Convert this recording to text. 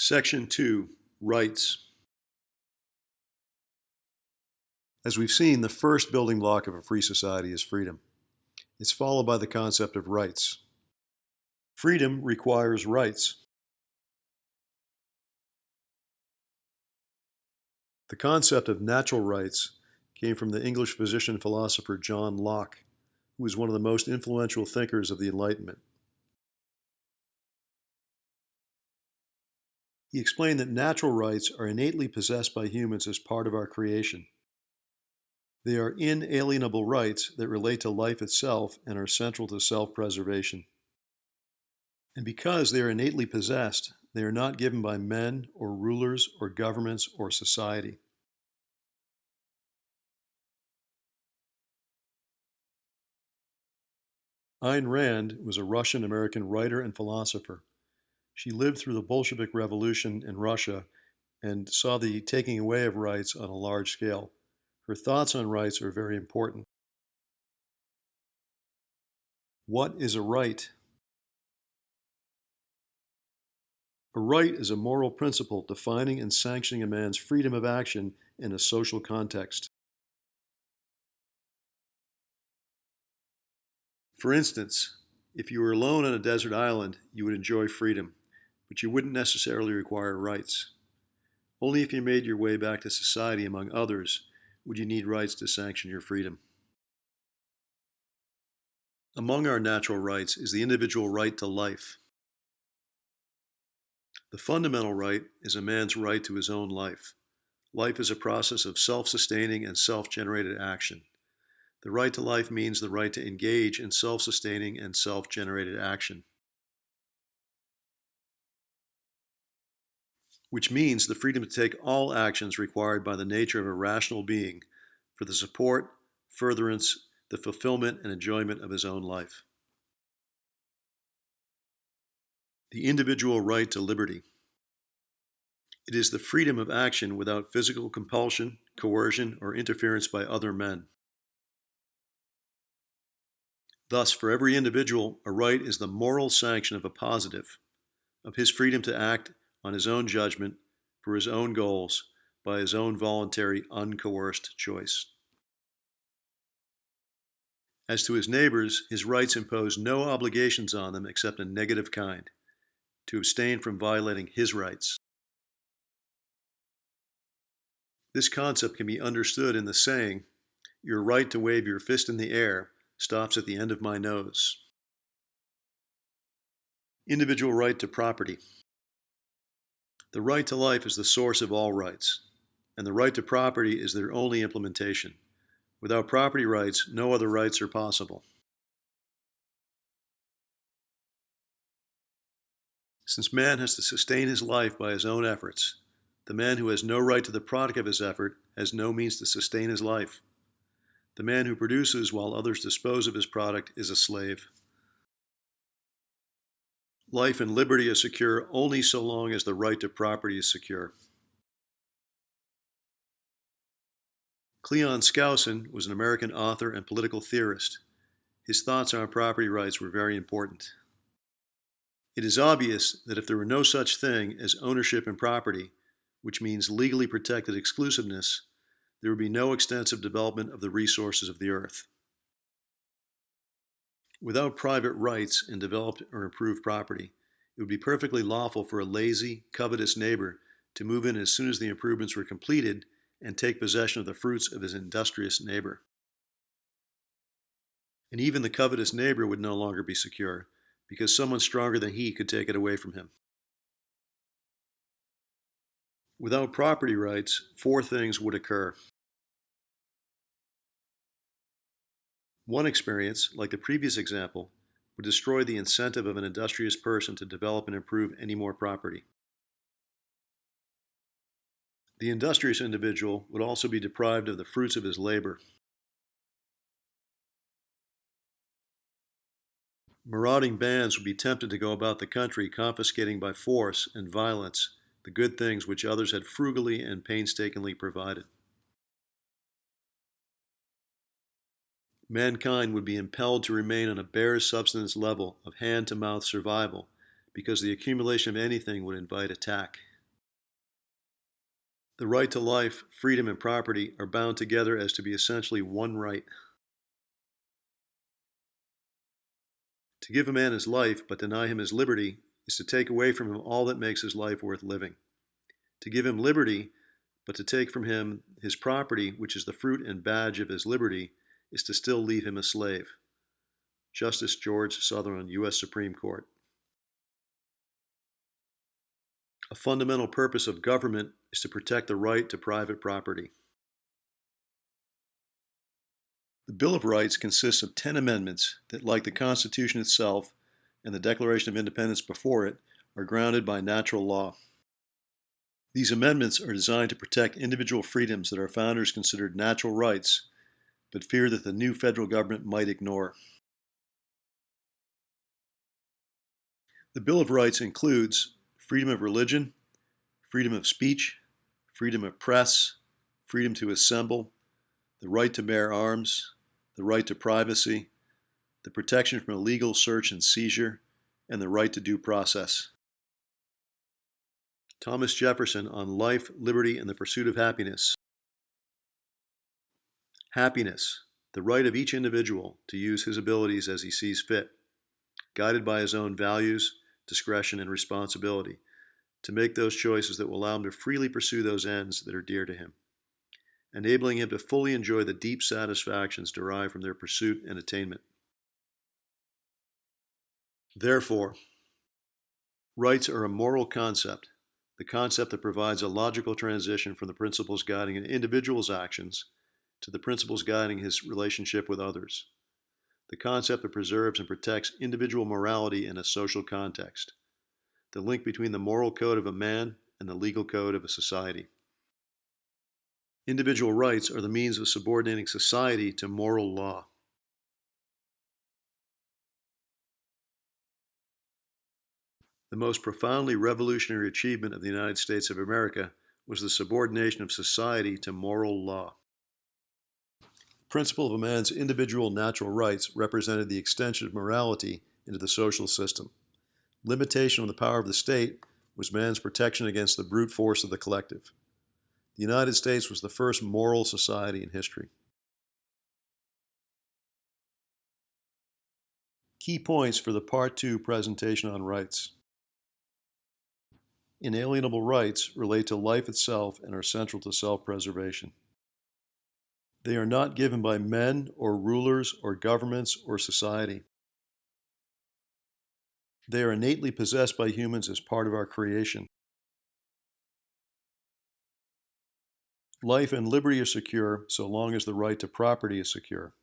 Section 2, Rights. As we've seen, the first building block of a free society is freedom. It's followed by the concept of rights. Freedom requires rights. The concept of natural rights came from the English physician-philosopher John Locke, who was one of the most influential thinkers of the Enlightenment. He explained that natural rights are innately possessed by humans as part of our creation. They are inalienable rights that relate to life itself and are central to self-preservation. And because they are innately possessed, they are not given by men or rulers or governments or society. Ayn Rand was a Russian-American writer and philosopher. She lived through the Bolshevik Revolution in Russia and saw the taking away of rights on a large scale. Her thoughts on rights are very important. What is a right? A right is a moral principle defining and sanctioning a man's freedom of action in a social context. For instance, if you were alone on a desert island, you would enjoy freedom, but you wouldn't necessarily require rights. Only if you made your way back to society among others would you need rights to sanction your freedom. Among our natural rights is the individual right to life. The fundamental right is a man's right to his own life. Life is a process of self-sustaining and self-generated action. The right to life means the right to engage in self-sustaining and self-generated action, which means the freedom to take all actions required by the nature of a rational being for the support, furtherance, the fulfillment, and enjoyment of his own life. The individual right to liberty. It is the freedom of action without physical compulsion, coercion, or interference by other men. Thus, for every individual, a right is the moral sanction of a positive, of his freedom to act on his own judgment, for his own goals, by his own voluntary, uncoerced choice. As to his neighbors, his rights impose no obligations on them except a negative kind, to abstain from violating his rights. This concept can be understood in the saying, "Your right to wave your fist in the air stops at the end of my nose." Individual right to property. The right to life is the source of all rights, and the right to property is their only implementation. Without property rights, no other rights are possible. Since man has to sustain his life by his own efforts, the man who has no right to the product of his effort has no means to sustain his life. The man who produces while others dispose of his product is a slave. Life and liberty are secure only so long as the right to property is secure. Cleon Skousen was an American author and political theorist. His thoughts on property rights were very important. It is obvious that if there were no such thing as ownership in property, which means legally protected exclusiveness, there would be no extensive development of the resources of the earth. Without private rights in developed or improved property, it would be perfectly lawful for a lazy, covetous neighbor to move in as soon as the improvements were completed and take possession of the fruits of his industrious neighbor. And even the covetous neighbor would no longer be secure, because someone stronger than he could take it away from him. Without property rights, four things would occur. One experience, like the previous example, would destroy the incentive of an industrious person to develop and improve any more property. The industrious individual would also be deprived of the fruits of his labor. Marauding bands would be tempted to go about the country confiscating by force and violence the good things which others had frugally and painstakingly provided. Mankind would be impelled to remain on a bare subsistence level of hand-to-mouth survival because the accumulation of anything would invite attack. The right to life, freedom, and property are bound together as to be essentially one right. To give a man his life but deny him his liberty is to take away from him all that makes his life worth living. To give him liberty but to take from him his property, which is the fruit and badge of his liberty, is to still leave him a slave. Justice George Sutherland, U.S. Supreme Court. A fundamental purpose of government is to protect the right to private property. The Bill of Rights consists of 10 amendments that, like the Constitution itself and the Declaration of Independence before it, are grounded by natural law. These amendments are designed to protect individual freedoms that our founders considered natural rights, but feared that the new federal government might ignore. The Bill of Rights includes freedom of religion, freedom of speech, freedom of press, freedom to assemble, the right to bear arms, the right to privacy, the protection from illegal search and seizure, and the right to due process. Thomas Jefferson on life, liberty, and the pursuit of happiness. Happiness, the right of each individual to use his abilities as he sees fit, guided by his own values, discretion, and responsibility, to make those choices that will allow him to freely pursue those ends that are dear to him, enabling him to fully enjoy the deep satisfactions derived from their pursuit and attainment. Therefore, rights are a moral concept, the concept that provides a logical transition from the principles guiding an individual's actions to the principles guiding his relationship with others, the concept that preserves and protects individual morality in a social context, the link between the moral code of a man and the legal code of a society. Individual rights are the means of subordinating society to moral law. The most profoundly revolutionary achievement of the United States of America was the subordination of society to moral law. The principle of a man's individual natural rights represented the extension of morality into the social system. Limitation on the power of the state was man's protection against the brute force of the collective. The United States was the first moral society in history. Key points for the Part 2 presentation on rights. Inalienable rights relate to life itself and are central to self-preservation. They are not given by men or rulers or governments or society. They are innately possessed by humans as part of our creation. Life and liberty are secure so long as the right to property is secure.